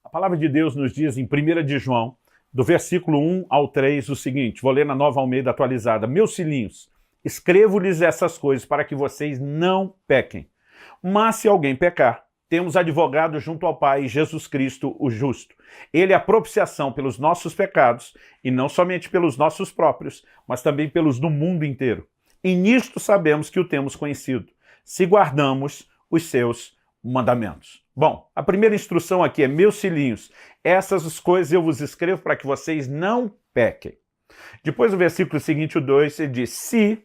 A palavra de Deus nos diz em 1 de João, do versículo 1 ao 3, o seguinte, vou ler na Nova Almeida atualizada. Meus filhinhos, escrevo-lhes essas coisas para que vocês não pequem. Mas se alguém pecar, temos advogado junto ao Pai, Jesus Cristo, o justo. Ele é a propiciação pelos nossos pecados, e não somente pelos nossos próprios, mas também pelos do mundo inteiro. E nisto sabemos que o temos conhecido, se guardamos os seus mandamentos. Bom, a primeira instrução aqui é, meus filhinhos, essas coisas eu vos escrevo para que vocês não pequem. Depois o versículo seguinte, o 2, ele diz, se,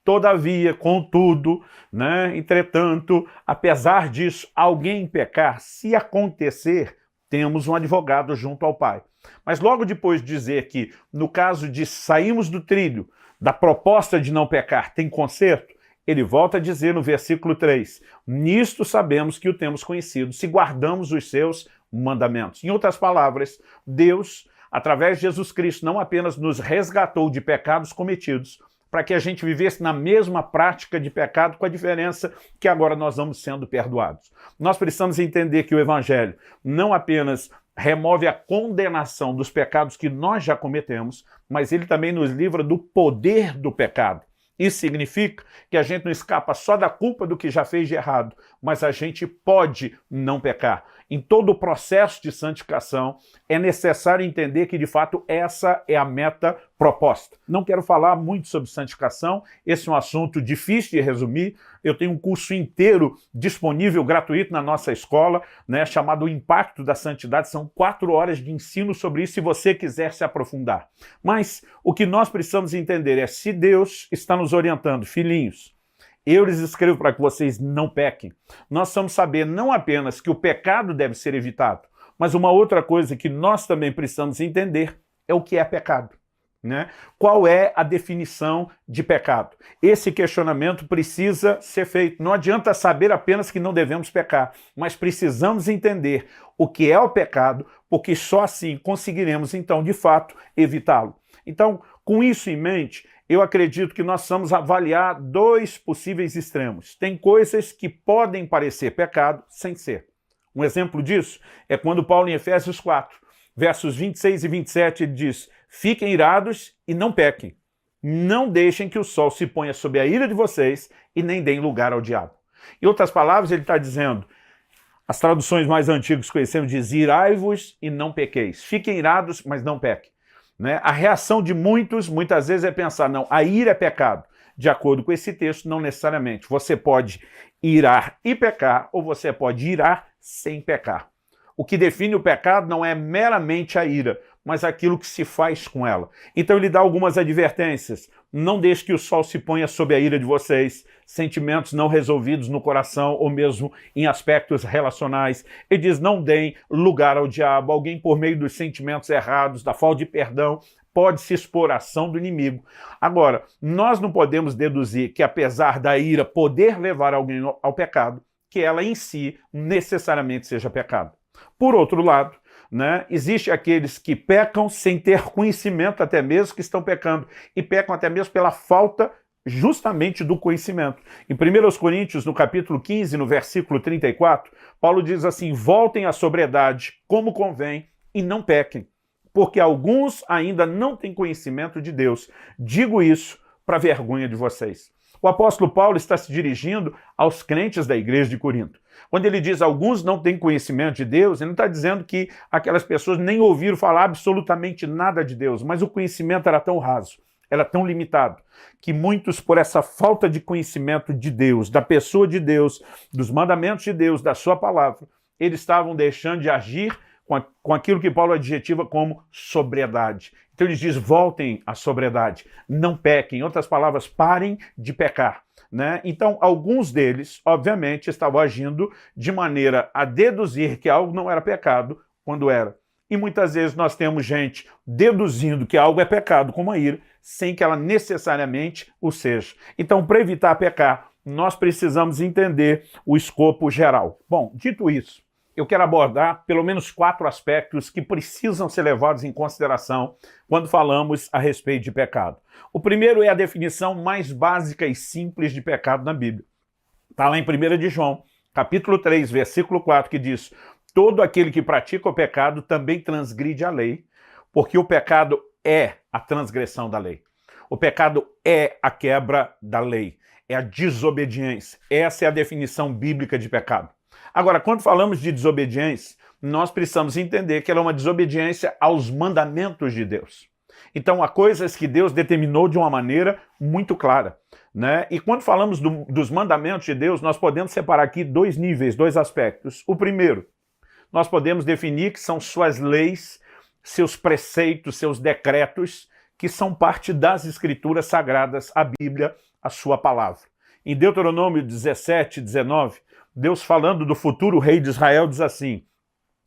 todavia, contudo, entretanto, apesar disso, alguém pecar, se acontecer, temos um advogado junto ao Pai. Mas logo depois de dizer que, no caso de sairmos do trilho, da proposta de não pecar, tem conserto, ele volta a dizer no versículo 3, nisto sabemos que o temos conhecido, se guardamos os seus mandamentos. Em outras palavras, Deus, através de Jesus Cristo, não apenas nos resgatou de pecados cometidos, para que a gente vivesse na mesma prática de pecado, com a diferença que agora nós vamos sendo perdoados. Nós precisamos entender que o Evangelho não apenas remove a condenação dos pecados que nós já cometemos, mas ele também nos livra do poder do pecado. Isso significa que a gente não escapa só da culpa do que já fez de errado, mas a gente pode não pecar. Em todo o processo de santificação, é necessário entender que, de fato, essa é a meta proposta. Não quero falar muito sobre santificação, esse é um assunto difícil de resumir. Eu tenho um curso inteiro disponível, gratuito, na nossa escola, chamado O Impacto da Santidade. São 4 horas de ensino sobre isso, se você quiser se aprofundar. Mas o que nós precisamos entender é, se Deus está nos orientando, filhinhos, eu lhes escrevo para que vocês não pequem. Nós precisamos saber não apenas que o pecado deve ser evitado, mas uma outra coisa que nós também precisamos entender é o que é pecado. Qual é a definição de pecado? Esse questionamento precisa ser feito. Não adianta saber apenas que não devemos pecar, mas precisamos entender o que é o pecado, porque só assim conseguiremos, então, de fato, evitá-lo. Então, com isso em mente, eu acredito que nós vamos avaliar 2 possíveis extremos. Tem coisas que podem parecer pecado sem ser. Um exemplo disso é quando Paulo, em Efésios 4, versos 26 e 27, ele diz, fiquem irados e não pequem. Não deixem que o sol se ponha sob a ira de vocês e nem deem lugar ao diabo. Em outras palavras, ele está dizendo, as traduções mais antigas que conhecemos dizem, irai-vos e não pequeis. Fiquem irados, mas não pequem. A reação de muitas vezes é pensar, não, a ira é pecado. De acordo com esse texto, não necessariamente. Você pode irar e pecar, ou você pode irar sem pecar. O que define o pecado não é meramente a ira, mas aquilo que se faz com ela. Então ele dá algumas advertências. Não deixe que o sol se ponha sob a ira de vocês, sentimentos não resolvidos no coração ou mesmo em aspectos relacionais. Ele diz, não deem lugar ao diabo. Alguém, por meio dos sentimentos errados, da falta de perdão, pode se expor à ação do inimigo. Agora, nós não podemos deduzir que, apesar da ira poder levar alguém ao pecado, que ela em si necessariamente seja pecado. Por outro lado, existe aqueles que pecam sem ter conhecimento até mesmo que estão pecando, e pecam até mesmo pela falta justamente do conhecimento. Em 1 Coríntios, no capítulo 15, no versículo 34, Paulo diz assim, voltem à sobriedade como convém e não pequem, porque alguns ainda não têm conhecimento de Deus. Digo isso para vergonha de vocês. O apóstolo Paulo está se dirigindo aos crentes da igreja de Corinto. Quando ele diz alguns não têm conhecimento de Deus, ele não está dizendo que aquelas pessoas nem ouviram falar absolutamente nada de Deus, mas o conhecimento era tão raso, era tão limitado, que muitos, por essa falta de conhecimento de Deus, da pessoa de Deus, dos mandamentos de Deus, da sua palavra, eles estavam deixando de agir com aquilo que Paulo adjetiva como sobriedade. Então ele diz, voltem à sobriedade, não pequem. Em outras palavras, parem de pecar. Então, alguns deles, obviamente, estavam agindo de maneira a deduzir que algo não era pecado, quando era. E muitas vezes nós temos gente deduzindo que algo é pecado, como a ira, sem que ela necessariamente o seja. Então, para evitar pecar, nós precisamos entender o escopo geral. Bom, dito isso, eu quero abordar pelo menos 4 aspectos que precisam ser levados em consideração quando falamos a respeito de pecado. O primeiro é a definição mais básica e simples de pecado na Bíblia. Está lá em 1 de João, capítulo 3, versículo 4, que diz, todo aquele que pratica o pecado também transgride a lei, porque o pecado é a transgressão da lei. O pecado é a quebra da lei, é a desobediência. Essa é a definição bíblica de pecado. Agora, quando falamos de desobediência, nós precisamos entender que ela é uma desobediência aos mandamentos de Deus. Então, há coisas que Deus determinou de uma maneira muito clara, né? E quando falamos dos mandamentos de Deus, nós podemos separar aqui dois níveis, dois aspectos. O primeiro, nós podemos definir que são suas leis, seus preceitos, seus decretos, que são parte das Escrituras Sagradas, a Bíblia, a sua palavra. Em Deuteronômio 17, 19, Deus falando do futuro rei de Israel diz assim: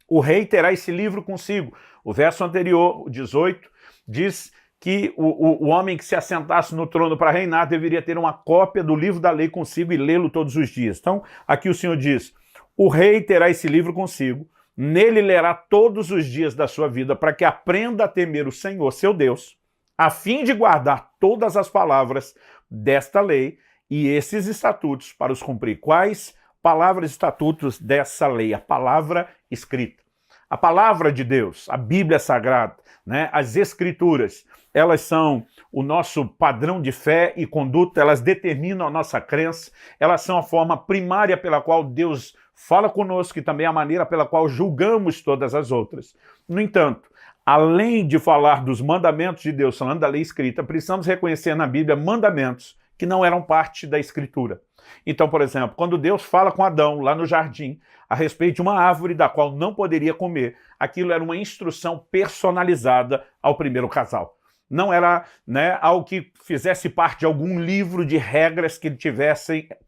o rei terá esse livro consigo. O verso anterior, o 18, diz que o homem que se assentasse no trono para reinar deveria ter uma cópia do livro da lei consigo e lê-lo todos os dias. Então, aqui o Senhor diz: o rei terá esse livro consigo, nele lerá todos os dias da sua vida, para que aprenda a temer o Senhor, seu Deus, a fim de guardar todas as palavras desta lei e esses estatutos para os cumprir. Quais palavras e estatutos dessa lei? A palavra escrita. A palavra de Deus, a Bíblia Sagrada, né? As Escrituras, elas são o nosso padrão de fé e conduta, elas determinam a nossa crença, elas são a forma primária pela qual Deus fala conosco e também a maneira pela qual julgamos todas as outras. No entanto, além de falar dos mandamentos de Deus, falando da lei escrita, precisamos reconhecer na Bíblia mandamentos que não eram parte da Escritura. Então, por exemplo, quando Deus fala com Adão, lá no jardim, a respeito de uma árvore da qual não poderia comer, aquilo era uma instrução personalizada ao primeiro casal. Não era, né, algo que fizesse parte de algum livro de regras que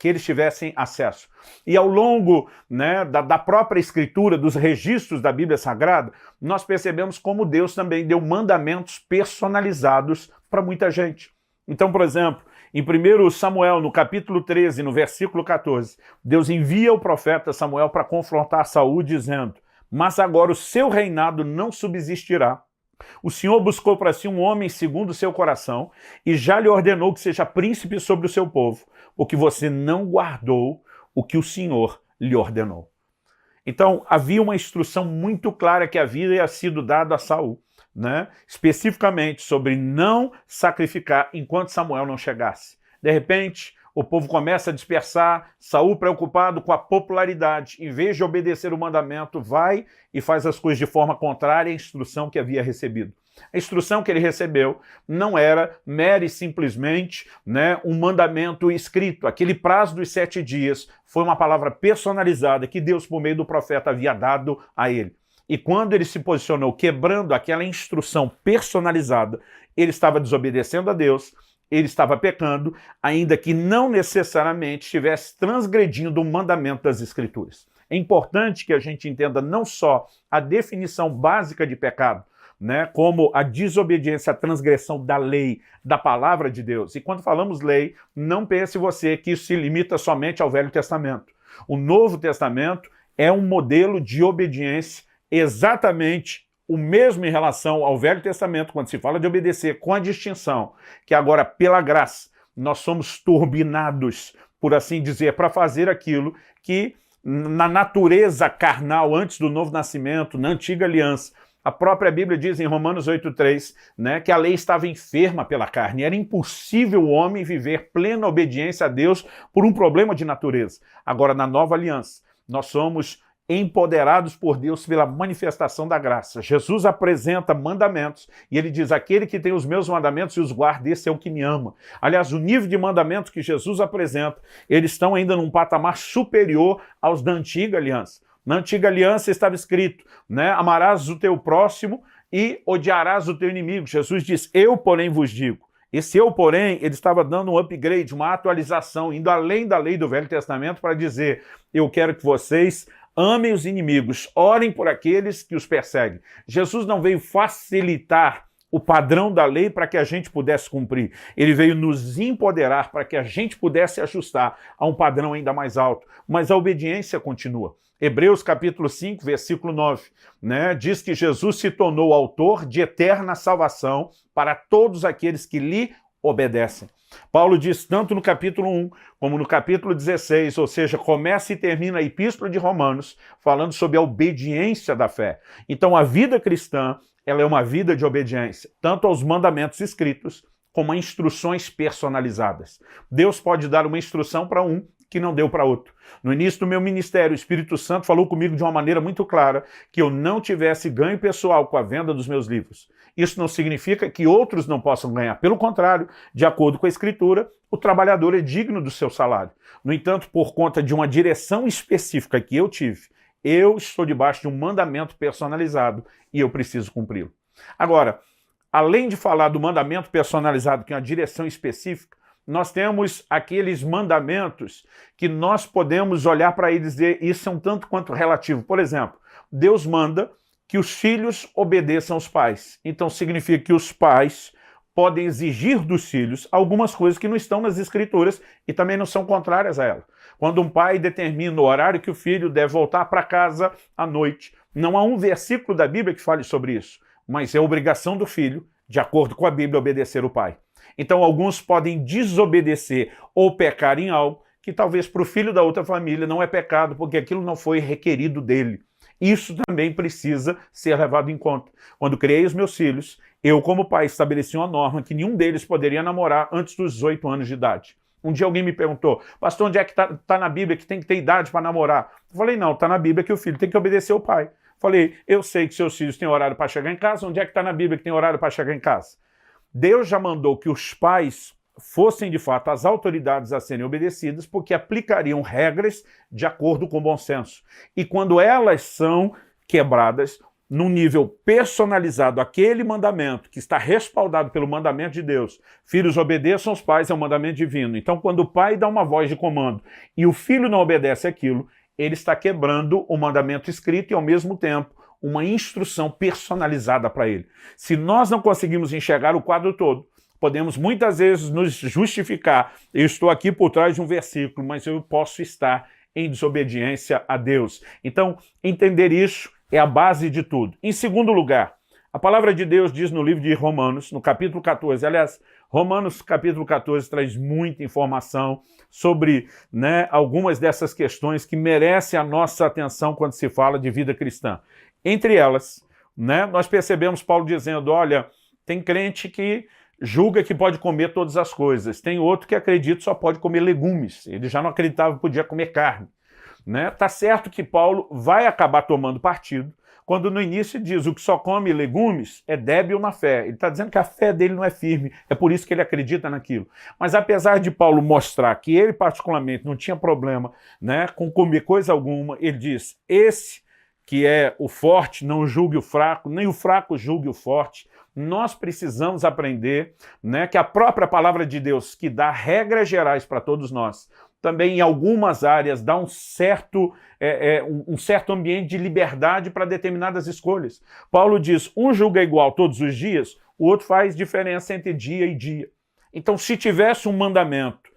eles tivessem acesso. E ao longo, né, da própria Escritura, dos registros da Bíblia Sagrada, nós percebemos como Deus também deu mandamentos personalizados para muita gente. Então, por exemplo, em 1 Samuel, no capítulo 13, no versículo 14, Deus envia o profeta Samuel para confrontar Saul, dizendo: mas agora o seu reinado não subsistirá. O Senhor buscou para si um homem segundo o seu coração e já lhe ordenou que seja príncipe sobre o seu povo, porque você não guardou o que o Senhor lhe ordenou. Então, havia uma instrução muito clara que havia sido dada a Saul, né? Especificamente sobre não sacrificar enquanto Samuel não chegasse. De repente, o povo começa a dispersar, Saul, preocupado com a popularidade, em vez de obedecer o mandamento, vai e faz as coisas de forma contrária à instrução que havia recebido. A instrução que ele recebeu não era mera e simplesmente, né, um mandamento escrito. Aquele prazo dos 7 dias foi uma palavra personalizada que Deus, por meio do profeta, havia dado a ele. E quando ele se posicionou quebrando aquela instrução personalizada, ele estava desobedecendo a Deus, ele estava pecando, ainda que não necessariamente estivesse transgredindo o mandamento das Escrituras. É importante que a gente entenda não só a definição básica de pecado, né, como a desobediência, a transgressão da lei, da palavra de Deus. E quando falamos lei, não pense você que isso se limita somente ao Velho Testamento. O Novo Testamento é um modelo de obediência exatamente o mesmo em relação ao Velho Testamento, quando se fala de obedecer, com a distinção que agora, pela graça, nós somos turbinados, por assim dizer, para fazer aquilo que na natureza carnal, antes do novo nascimento, na antiga aliança, a própria Bíblia diz em Romanos 8,3, né, que a lei estava enferma pela carne. Era impossível o homem viver plena obediência a Deus por um problema de natureza. Agora, na nova aliança, nós somos empoderados por Deus pela manifestação da graça. Jesus apresenta mandamentos e ele diz: aquele que tem os meus mandamentos e os guarda, esse é o que me ama. Aliás, o nível de mandamentos que Jesus apresenta, eles estão ainda num patamar superior aos da antiga aliança. Na antiga aliança estava escrito, né, amarás o teu próximo e odiarás o teu inimigo. Jesus diz: eu, porém, vos digo. Esse eu, porém, ele estava dando um upgrade, uma atualização, indo além da lei do Velho Testamento para dizer: eu quero que vocês amem os inimigos, orem por aqueles que os perseguem. Jesus não veio facilitar o padrão da lei para que a gente pudesse cumprir. Ele veio nos empoderar para que a gente pudesse ajustar a um padrão ainda mais alto. Mas a obediência continua. Hebreus capítulo 5, versículo 9, né, diz que Jesus se tornou autor de eterna salvação para todos aqueles que lhe obedecem. Paulo diz tanto no capítulo 1 como no capítulo 16, ou seja, começa e termina a Epístola de Romanos falando sobre a obediência da fé. Então a vida cristã, ela é uma vida de obediência, tanto aos mandamentos escritos como a instruções personalizadas. Deus pode dar uma instrução para um que não deu para outro. No início do meu ministério, o Espírito Santo falou comigo de uma maneira muito clara que eu não tivesse ganho pessoal com a venda dos meus livros. Isso não significa que outros não possam ganhar. Pelo contrário, de acordo com a Escritura, o trabalhador é digno do seu salário. No entanto, por conta de uma direção específica que eu tive, eu estou debaixo de um mandamento personalizado e eu preciso cumpri-lo. Agora, além de falar do mandamento personalizado, que é uma direção específica, nós temos aqueles mandamentos que nós podemos olhar para eles e dizer isso é um tanto quanto relativo. Por exemplo, Deus manda que os filhos obedeçam aos pais. Então significa que os pais podem exigir dos filhos algumas coisas que não estão nas Escrituras e também não são contrárias a ela. Quando um pai determina o horário que o filho deve voltar para casa à noite, não há um versículo da Bíblia que fale sobre isso, mas é obrigação do filho, de acordo com a Bíblia, obedecer o pai. Então alguns podem desobedecer ou pecar em algo que talvez para o filho da outra família não é pecado, porque aquilo não foi requerido dele. Isso também precisa ser levado em conta. Quando criei os meus filhos, eu como pai estabeleci uma norma que nenhum deles poderia namorar antes dos 18 anos de idade. Um dia alguém me perguntou, pastor, onde é que tá na Bíblia que tem que ter idade para namorar? Eu falei, não, está na Bíblia que o filho tem que obedecer ao pai. Falei, eu sei que seus filhos têm horário para chegar em casa, onde é que está na Bíblia que tem horário para chegar em casa? Deus já mandou que os pais fossem, de fato, as autoridades a serem obedecidas, porque aplicariam regras de acordo com o bom senso. E quando elas são quebradas, num nível personalizado, aquele mandamento que está respaldado pelo mandamento de Deus, filhos obedeçam aos pais, é um mandamento divino. Então, quando o pai dá uma voz de comando e o filho não obedece aquilo, ele está quebrando o mandamento escrito e, ao mesmo tempo, uma instrução personalizada para ele. Se nós não conseguimos enxergar o quadro todo, podemos muitas vezes nos justificar. Eu estou aqui por trás de um versículo, mas eu posso estar em desobediência a Deus. Então, entender isso é a base de tudo. Em segundo lugar, a palavra de Deus diz no livro de Romanos, no capítulo 14, aliás, Romanos capítulo 14 traz muita informação sobre algumas dessas questões que merecem a nossa atenção quando se fala de vida cristã. Entre elas, nós percebemos Paulo dizendo, olha, tem crente que julga que pode comer todas as coisas, tem outro que acredita que só pode comer legumes, ele já não acreditava que podia comer carne. Tá certo que Paulo vai acabar tomando partido, quando no início diz o que só come legumes é débil na fé. Ele está dizendo que a fé dele não é firme, é por isso que ele acredita naquilo. Mas apesar de Paulo mostrar que ele particularmente não tinha problema com comer coisa alguma, ele diz, esse que é o forte não julgue o fraco, nem o fraco julgue o forte. Nós precisamos aprender que a própria palavra de Deus, que dá regras gerais para todos nós, também em algumas áreas dá um certo ambiente de liberdade para determinadas escolhas. Paulo diz, um julga igual todos os dias, o outro faz diferença entre dia e dia. Então, se tivesse um mandamento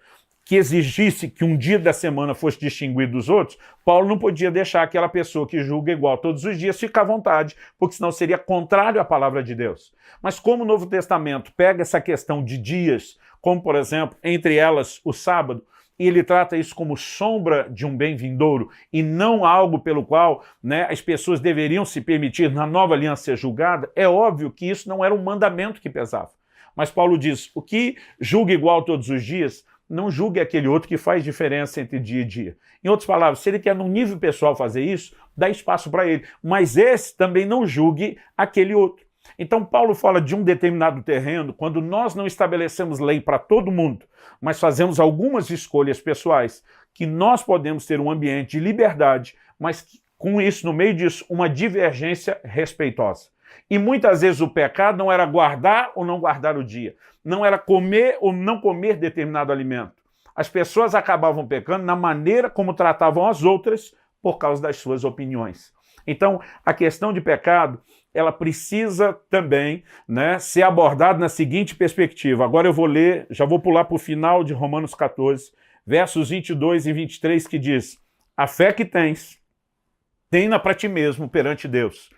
que exigisse que um dia da semana fosse distinguido dos outros, Paulo não podia deixar aquela pessoa que julga igual todos os dias ficar à vontade, porque senão seria contrário à palavra de Deus. Mas como o Novo Testamento pega essa questão de dias, como por exemplo, entre elas o sábado, e ele trata isso como sombra de um bem vindouro e não algo pelo qual as pessoas deveriam se permitir na nova aliança ser julgada, é óbvio que isso não era um mandamento que pesava. Mas Paulo diz, o que julga igual todos os dias, não julgue aquele outro que faz diferença entre dia e dia. Em outras palavras, se ele quer no nível pessoal fazer isso, dá espaço para ele. Mas esse também não julgue aquele outro. Então Paulo fala de um determinado terreno, quando nós não estabelecemos lei para todo mundo, mas fazemos algumas escolhas pessoais, que nós podemos ter um ambiente de liberdade, mas com isso, no meio disso, uma divergência respeitosa. E muitas vezes o pecado não era guardar ou não guardar o dia, não era comer ou não comer determinado alimento. As pessoas acabavam pecando na maneira como tratavam as outras por causa das suas opiniões. Então, a questão de pecado, ela precisa também ser abordada na seguinte perspectiva. Agora eu vou ler, já vou pular para o final de Romanos 14, versos 22 e 23, que diz, a fé que tens, tenha para ti mesmo perante Deus.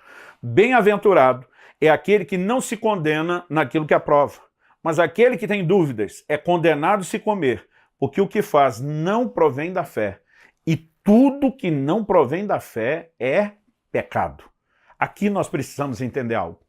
Bem-aventurado é aquele que não se condena naquilo que aprova, Mas aquele que tem dúvidas é condenado se comer, porque o que faz não provém da fé. E tudo que não provém da fé é pecado. Aqui nós precisamos entender algo.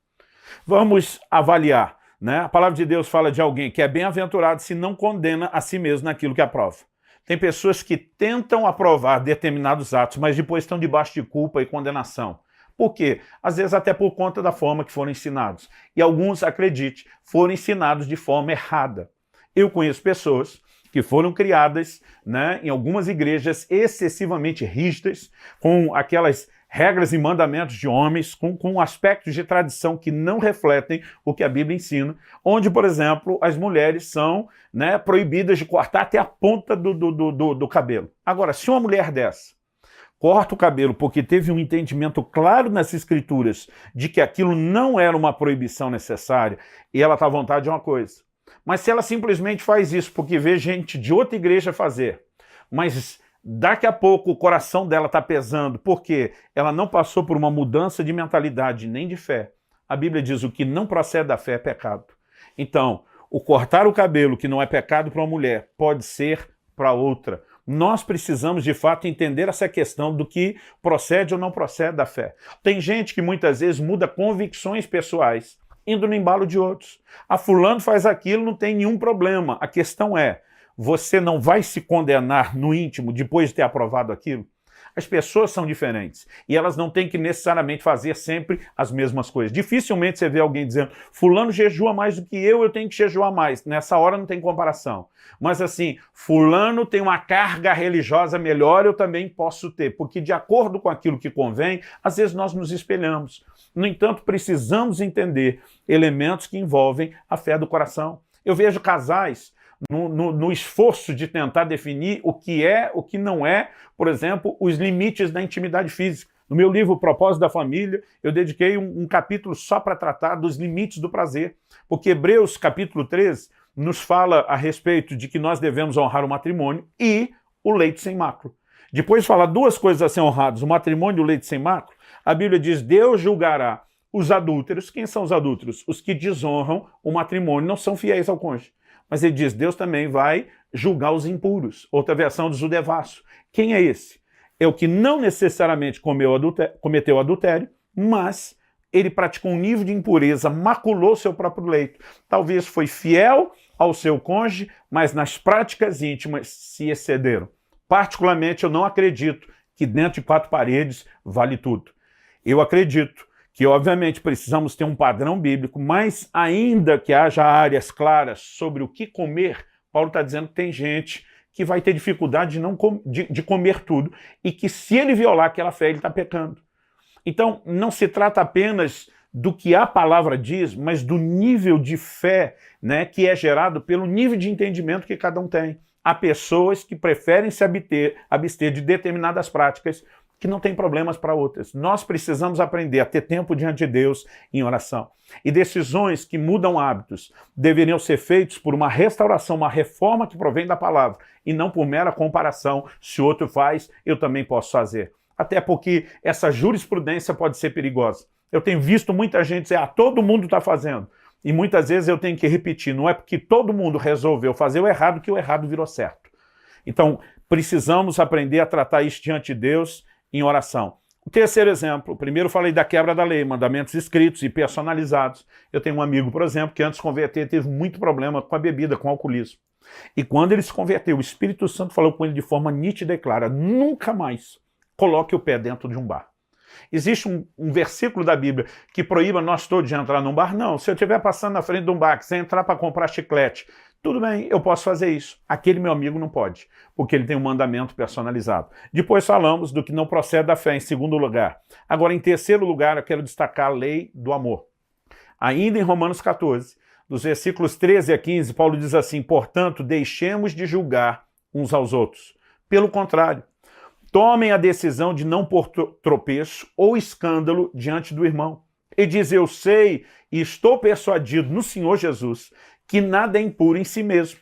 Vamos avaliar, né? A palavra de Deus fala de alguém que é bem-aventurado se não condena a si mesmo naquilo que aprova. Tem pessoas que tentam aprovar determinados atos, mas depois estão debaixo de culpa e condenação. Por quê? Às vezes até por conta da forma que foram ensinados. E alguns, acredite, foram ensinados de forma errada. Eu conheço pessoas que foram criadas, né, em algumas igrejas excessivamente rígidas, com aquelas regras e mandamentos de homens, com aspectos de tradição que não refletem o que a Bíblia ensina, onde, por exemplo, as mulheres são, né, proibidas de cortar até a ponta do cabelo. Agora, se uma mulher dessa corta o cabelo porque teve um entendimento claro nas escrituras de que aquilo não era uma proibição necessária, e ela está à vontade de uma coisa. Mas se ela simplesmente faz isso porque vê gente de outra igreja fazer, mas daqui a pouco o coração dela está pesando porque ela não passou por uma mudança de mentalidade nem de fé, a Bíblia diz o que não procede da fé é pecado. Então, o cortar o cabelo, que não é pecado para uma mulher, pode ser para outra. Nós precisamos, de fato, entender essa questão do que procede ou não procede da fé. Tem gente que muitas vezes muda convicções pessoais, indo no embalo de outros. A fulano faz aquilo, não tem nenhum problema. A questão é, você não vai se condenar no íntimo depois de ter aprovado aquilo? As pessoas são diferentes e elas não têm que necessariamente fazer sempre as mesmas coisas. Dificilmente você vê alguém dizendo, fulano jejua mais do que eu tenho que jejuar mais. Nessa hora não tem comparação. Mas assim, fulano tem uma carga religiosa melhor, eu também posso ter, porque de acordo com aquilo que convém, às vezes nós nos espelhamos. No entanto, precisamos entender elementos que envolvem a fé do coração. Eu vejo casais no esforço de tentar definir o que é, o que não é, por exemplo, os limites da intimidade física. No meu livro, O Propósito da Família, eu dediquei um capítulo só para tratar dos limites do prazer, porque Hebreus, capítulo 13, nos fala a respeito de que nós devemos honrar o matrimônio e o leito sem mácula. Depois fala duas coisas a ser honradas, o matrimônio e o leito sem mácula. A Bíblia diz, Deus julgará os adúlteros. Quem são os adúlteros? Os que desonram o matrimônio, não são fiéis ao cônjuge. Mas ele diz, Deus também vai julgar os impuros. Outra versão diz o devasso. Quem é esse? É o que não necessariamente cometeu adultério, mas ele praticou um nível de impureza, maculou seu próprio leito. Talvez foi fiel ao seu cônjuge, mas nas práticas íntimas se excederam. Particularmente, eu não acredito que dentro de quatro paredes vale tudo. Eu acredito que, obviamente, precisamos ter um padrão bíblico, mas ainda que haja áreas claras sobre o que comer, Paulo está dizendo que tem gente que vai ter dificuldade de comer tudo e que, se ele violar aquela fé, ele está pecando. Então, não se trata apenas do que a palavra diz, mas do nível de fé, né, que é gerado pelo nível de entendimento que cada um tem. Há pessoas que preferem se abster de determinadas práticas que não tem problemas para outras. Nós precisamos aprender a ter tempo diante de Deus em oração. E decisões que mudam hábitos deveriam ser feitas por uma restauração, uma reforma que provém da palavra, e não por mera comparação. Se o outro faz, eu também posso fazer. Até porque essa jurisprudência pode ser perigosa. Eu tenho visto muita gente dizer, todo mundo está fazendo. E muitas vezes eu tenho que repetir, não é porque todo mundo resolveu fazer o errado que o errado virou certo. Então, precisamos aprender a tratar isso diante de Deus em oração. O terceiro exemplo, primeiro falei da quebra da lei, mandamentos escritos e personalizados. Eu tenho um amigo, por exemplo, que antes de se converter teve muito problema com a bebida, com o alcoolismo. E quando ele se converteu, o Espírito Santo falou com ele de forma nítida e clara, nunca mais coloque o pé dentro de um bar. Existe um versículo da Bíblia que proíba nós todos de entrar num bar? Não. Se eu estiver passando na frente de um bar, que você entrar para comprar chiclete, tudo bem, eu posso fazer isso. Aquele meu amigo não pode, porque ele tem um mandamento personalizado. Depois falamos do que não procede da fé, em segundo lugar. Agora, em terceiro lugar, eu quero destacar a lei do amor. Ainda em Romanos 14, dos versículos 13 a 15, Paulo diz assim, portanto, deixemos de julgar uns aos outros. Pelo contrário, tomem a decisão de não pôr tropeço ou escândalo diante do irmão. E diz, eu sei e estou persuadido no Senhor Jesus que nada é impuro em si mesmo,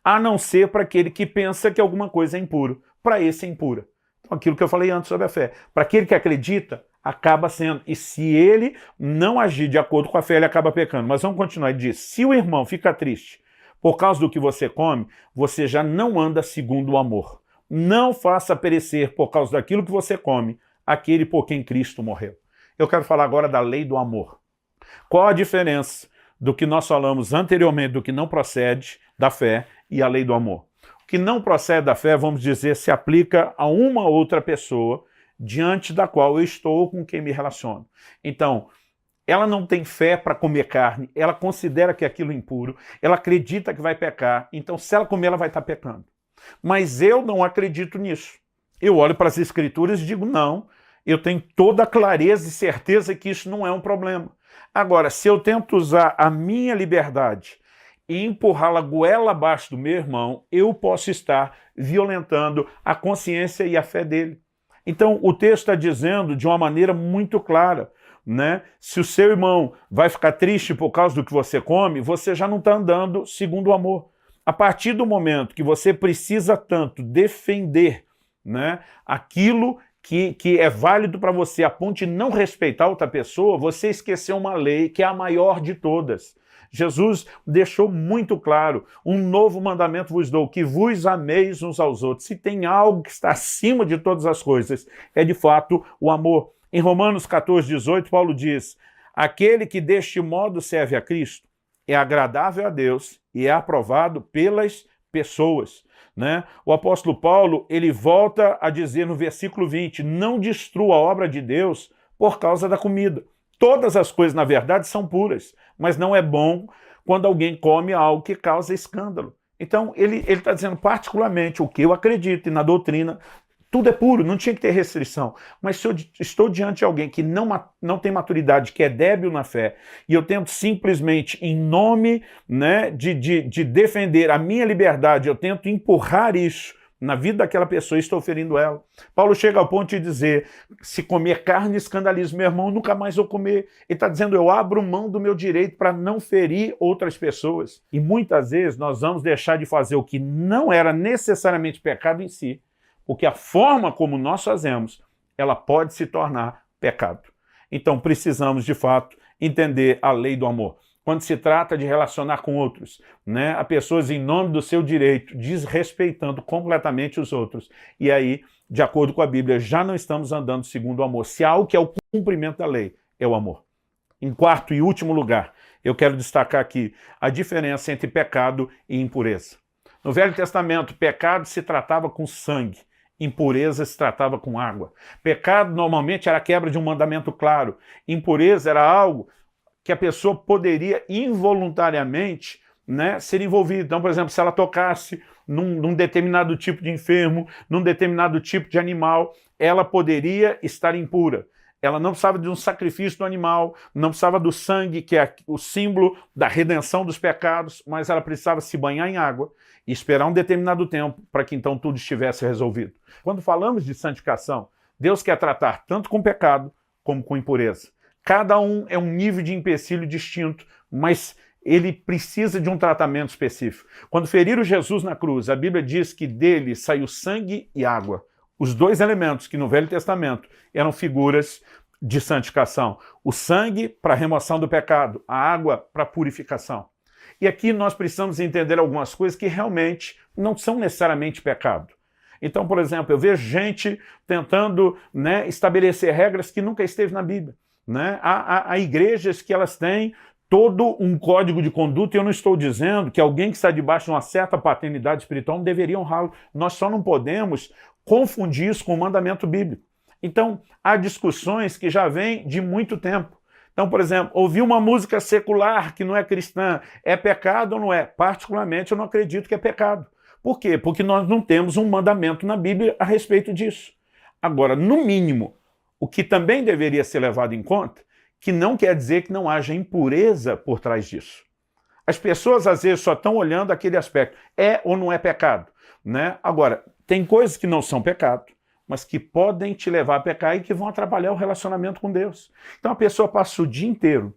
a não ser para aquele que pensa que alguma coisa é impuro. Para esse é impura. Então, aquilo que eu falei antes sobre a fé. Para aquele que acredita, acaba sendo. E se ele não agir de acordo com a fé, ele acaba pecando. Mas vamos continuar. Ele diz, se o irmão fica triste por causa do que você come, você já não anda segundo o amor. Não faça perecer por causa daquilo que você come aquele por quem Cristo morreu. Eu quero falar agora da lei do amor. Qual a diferença do que nós falamos anteriormente, do que não procede da fé e a lei do amor? O que não procede da fé, vamos dizer, se aplica a uma outra pessoa diante da qual eu estou com quem me relaciono. Então, ela não tem fé para comer carne, ela considera que aquilo é impuro, ela acredita que vai pecar, então se ela comer, ela vai estar pecando. Mas eu não acredito nisso. Eu olho para as Escrituras e digo, não, eu tenho toda a clareza e certeza que isso não é um problema. Agora, se eu tento usar a minha liberdade e empurrá-la goela abaixo do meu irmão, eu posso estar violentando a consciência e a fé dele. Então, o texto está dizendo de uma maneira muito clara, né? Se o seu irmão vai ficar triste por causa do que você come, você já não está andando segundo o amor. A partir do momento que você precisa tanto defender, né, aquilo que é válido para você, a ponto de não respeitar outra pessoa, você esqueceu uma lei que é a maior de todas. Jesus deixou muito claro, um novo mandamento vos dou, que vos ameis uns aos outros. Se tem algo que está acima de todas as coisas, é de fato o amor. Em Romanos 14:18, Paulo diz, aquele que deste modo serve a Cristo é agradável a Deus e é aprovado pelas pessoas. Né? O apóstolo Paulo, ele volta a dizer no versículo 20, não destrua a obra de Deus por causa da comida. Todas as coisas, na verdade, são puras, mas não é bom quando alguém come algo que causa escândalo. Então, ele está dizendo particularmente o que eu acredito e na doutrina, tudo é puro, não tinha que ter restrição. Mas se eu estou diante de alguém que não tem maturidade, que é débil na fé, e eu tento simplesmente, em nome, né, de defender a minha liberdade, eu tento empurrar isso na vida daquela pessoa, estou ferindo ela. Paulo chega ao ponto de dizer, se comer carne escandaliza meu irmão, nunca mais vou comer. Ele está dizendo, eu abro mão do meu direito para não ferir outras pessoas. E muitas vezes nós vamos deixar de fazer o que não era necessariamente pecado em si, porque a forma como nós fazemos, ela pode se tornar pecado. Então precisamos, de fato, entender a lei do amor. Quando se trata de relacionar com outros, né, a pessoas em nome do seu direito, desrespeitando completamente os outros. E aí, de acordo com a Bíblia, já não estamos andando segundo o amor. Se há algo que é o cumprimento da lei, é o amor. Em quarto e último lugar, eu quero destacar aqui a diferença entre pecado e impureza. No Velho Testamento, pecado se tratava com sangue. Impureza se tratava com água. Pecado normalmente era a quebra de um mandamento claro. Impureza era algo que a pessoa poderia involuntariamente, né, ser envolvida. Então, por exemplo, se ela tocasse num determinado tipo de enfermo, num determinado tipo de animal, ela poderia estar impura. Ela não precisava de um sacrifício do animal, não precisava do sangue, que é o símbolo da redenção dos pecados, mas ela precisava se banhar em água e esperar um determinado tempo para que então tudo estivesse resolvido. Quando falamos de santificação, Deus quer tratar tanto com pecado como com impureza. Cada um é um nível de empecilho distinto, mas ele precisa de um tratamento específico. Quando feriram Jesus na cruz, a Bíblia diz que dele saiu sangue e água. Os dois elementos que no Velho Testamento eram figuras de santificação. O sangue para a remoção do pecado, a água para a purificação. E aqui nós precisamos entender algumas coisas que realmente não são necessariamente pecado. Então, por exemplo, eu vejo gente tentando, né, estabelecer regras que nunca esteve na Bíblia. Né? Há igrejas que elas têm todo um código de conduta, e eu não estou dizendo que alguém que está debaixo de uma certa paternidade espiritual não deveria honrá-lo. Nós só não podemos confundir isso com o mandamento bíblico. Então, há discussões que já vêm de muito tempo. Então, por exemplo, ouvir uma música secular que não é cristã, é pecado ou não é? Particularmente, eu não acredito que é pecado. Por quê? Porque nós não temos um mandamento na Bíblia a respeito disso. Agora, no mínimo, o que também deveria ser levado em conta, que não quer dizer que não haja impureza por trás disso. As pessoas, às vezes, só estão olhando aquele aspecto. É ou não é pecado? Né? Agora, tem coisas que não são pecado, mas que podem te levar a pecar e que vão atrapalhar o relacionamento com Deus. Então a pessoa passa o dia inteiro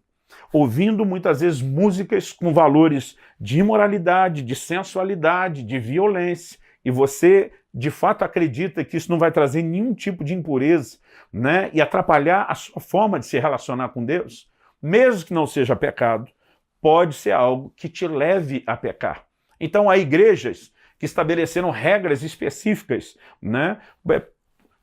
ouvindo muitas vezes músicas com valores de imoralidade, de sensualidade, de violência, e você de fato acredita que isso não vai trazer nenhum tipo de impureza, né, e atrapalhar a sua forma de se relacionar com Deus, mesmo que não seja pecado, pode ser algo que te leve a pecar. Então há igrejas que estabeleceram regras específicas, né?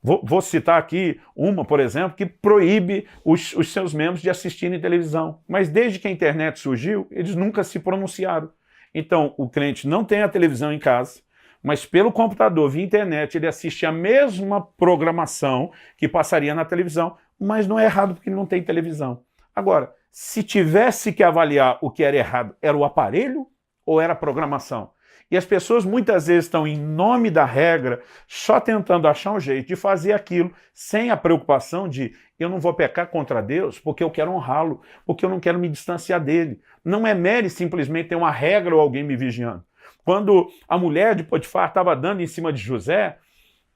Vou citar aqui uma, por exemplo, que proíbe os seus membros de assistirem televisão. Mas desde que a internet surgiu, eles nunca se pronunciaram. Então, o crente não tem a televisão em casa, mas pelo computador, via internet, ele assiste a mesma programação que passaria na televisão, mas não é errado porque ele não tem televisão. Agora, se tivesse que avaliar o que era errado, era o aparelho ou era a programação? E as pessoas muitas vezes estão, em nome da regra, só tentando achar um jeito de fazer aquilo sem a preocupação de eu não vou pecar contra Deus porque eu quero honrá-lo, porque eu não quero me distanciar dele. Não é mero simplesmente ter uma regra ou alguém me vigiando. Quando a mulher de Potifar estava dando em cima de José,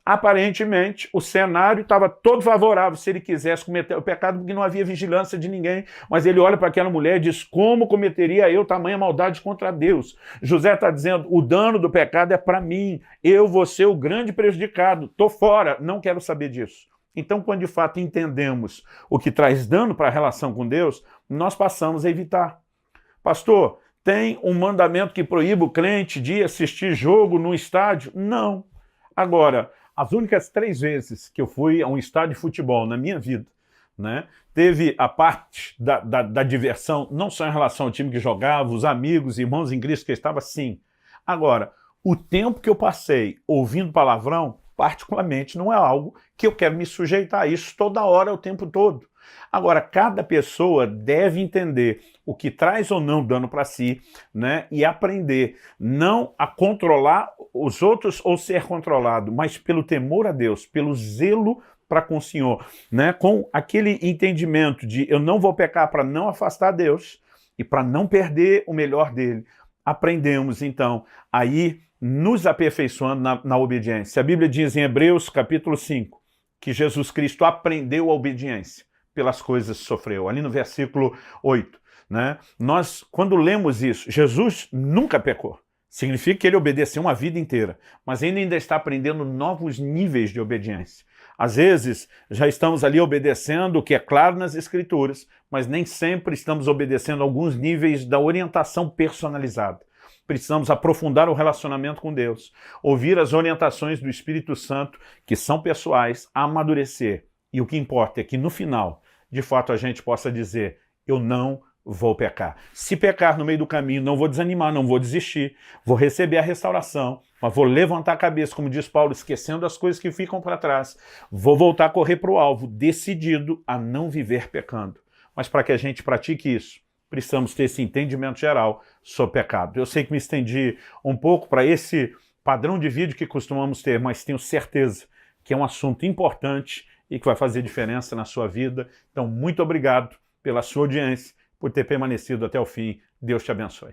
aparentemente o cenário estava todo favorável se ele quisesse cometer o pecado, porque não havia vigilância de ninguém. Mas ele olha para aquela mulher e diz: como cometeria eu tamanha maldade contra Deus? José está dizendo: o dano do pecado é para mim, eu vou ser o grande prejudicado, estou fora, não quero saber disso. Então, quando de fato entendemos o que traz dano para a relação com Deus, nós passamos a evitar. Pastor, tem um mandamento que proíbe o crente de assistir jogo no estádio? Não. Agora, as únicas 3 vezes que eu fui a um estádio de futebol na minha vida, né, teve a parte da diversão, não só em relação ao time que jogava, os amigos, irmãos em Cristo que estava, sim. Agora, o tempo que eu passei ouvindo palavrão, particularmente, não é algo que eu quero me sujeitar a isso toda hora, o tempo todo. Agora, cada pessoa deve entender o que traz ou não dano para si, né, e aprender não a controlar os outros ou ser controlado, mas pelo temor a Deus, pelo zelo para com o Senhor, né, com aquele entendimento de eu não vou pecar para não afastar Deus e para não perder o melhor dele. Aprendemos, então, a ir nos aperfeiçoando na obediência. A Bíblia diz em Hebreus, capítulo 5, que Jesus Cristo aprendeu a obediência pelas coisas que sofreu, ali no versículo 8. Né? Nós, quando lemos isso, Jesus nunca pecou. Significa que ele obedeceu uma vida inteira, mas ainda está aprendendo novos níveis de obediência. Às vezes, já estamos ali obedecendo o que é claro nas Escrituras, mas nem sempre estamos obedecendo alguns níveis da orientação personalizada. Precisamos aprofundar o relacionamento com Deus, ouvir as orientações do Espírito Santo, que são pessoais, amadurecer. E o que importa é que, no final, de fato, a gente possa dizer: eu não vou pecar. Se pecar no meio do caminho, não vou desanimar, não vou desistir, vou receber a restauração, mas vou levantar a cabeça, como diz Paulo, esquecendo as coisas que ficam para trás. Vou voltar a correr para o alvo, decidido a não viver pecando. Mas para que a gente pratique isso, precisamos ter esse entendimento geral sobre pecado. Eu sei que me estendi um pouco para esse padrão de vídeo que costumamos ter, mas tenho certeza que é um assunto importante e que vai fazer diferença na sua vida. Então, muito obrigado pela sua audiência, por ter permanecido até o fim. Deus te abençoe.